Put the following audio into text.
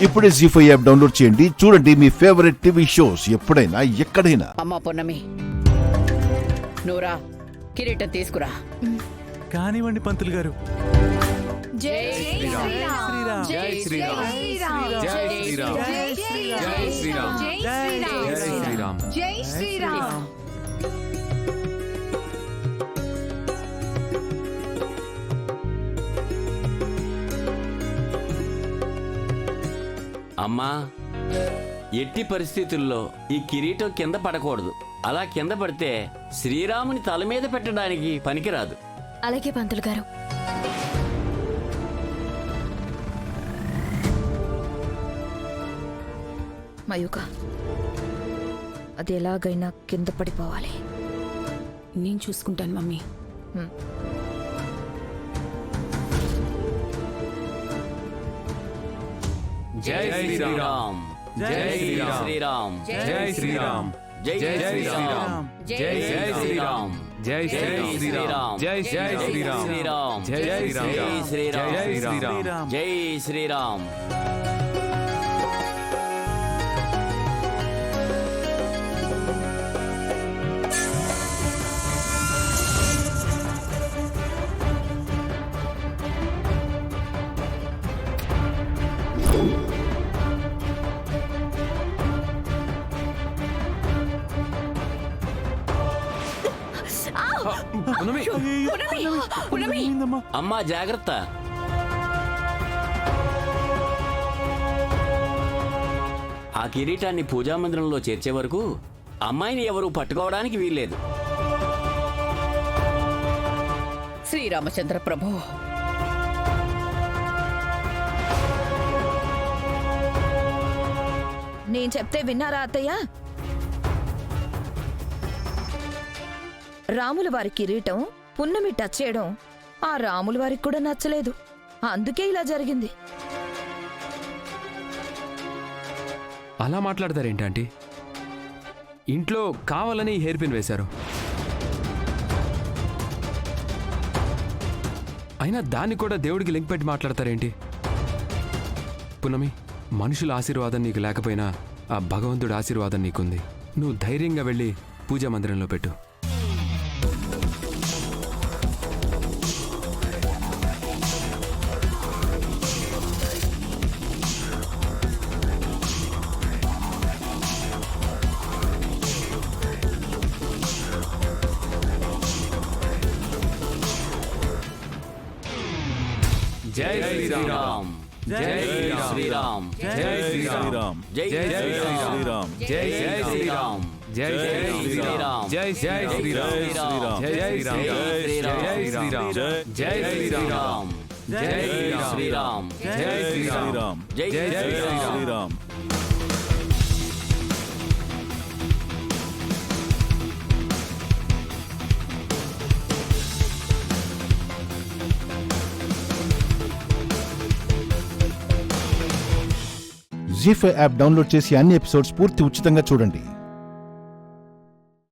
ఇప్పుడే జీ5 app download చేయండి. చూడండి మీ ఫేవరెట్ టీవీ షోస్ ఎప్పుడైనా ఎక్కడైనా. అమ్మా పొన్నమి, నూరా కిరీటం తీసుకురా. కానివ్వండి పంతులు గారు. జై శ్రీరామ్ జై శ్రీరామ్ జై శ్రీరామ్ జై శ్రీరామ్ జై శ్రీరామ్ జై శ్రీరామ్. అమ్మా, ఎట్టి పరిస్థితుల్లో ఈ కిరీటం కింద పడకూడదు. అలా కింద పడితే శ్రీరాముని తల మీద పెట్టడానికి పనికిరాదు. అలాగే పంతులు గారు. మయూక, అది ఎలాగైనా కింద పడిపోవాలి. నేను చూసుకుంటాను మమ్మీ. జై శ్రీరామ్ జై శ్రీరామ్ జై శ్రీరామ్ జై శ్రీరామ్ జై శ్రీరామ్ జై శ్రీరామ్ జై శ్రీరామ్ జై శ్రీరామ్ జై శ్రీరామ్ జై శ్రీరామ్. అమ్మా జాగ్రత్త. ఆ కిరీటాన్ని పూజామందిరంలో చేర్చే వరకు అమ్మాయిని ఎవరు పట్టుకోవడానికి వీల్లేదు. శ్రీరామచంద్ర ప్రభు, నేను చెప్తే విన్నారా అత్తయ్య? రాముల వారి కిరీటం పున్నమి టచ్ చేయడం ఆ రాముల వారికి కూడా నచ్చలేదు. అందుకే ఇలా జరిగింది. అలా మాట్లాడతారేంటి ఆంటీ? ఇంట్లో కావాలని హెయిర్ పిన్ వేశారు. అయినా దాన్ని కూడా దేవుడికి లింక్ పెట్టి మాట్లాడతారేంటి? పున్నమి, మనుషుల ఆశీర్వాదం నీకు లేకపోయినా ఆ భగవంతుడి ఆశీర్వాదం నీకుంది. నువ్వు ధైర్యంగా వెళ్ళి పూజా మందిరంలో పెట్టు. జై శ్రీరామ్ జై శ్రీరామ్ జై శ్రీరామ్ జై శ్రీరామ్ జై శ్రీరామ్ జై శ్రీరామ్ జై శ్రీరామ్ జై శ్రీరామ్ జై శ్రీరామ్ జై శ్రీరామ్ జై శ్రీరామ్ జై శ్రీరామ్. జీ5 యాప్ డౌన్లోడ్ చేసి అన్ని ఎపిసోడ్స్ పూర్తి ఉచితంగా చూడండి.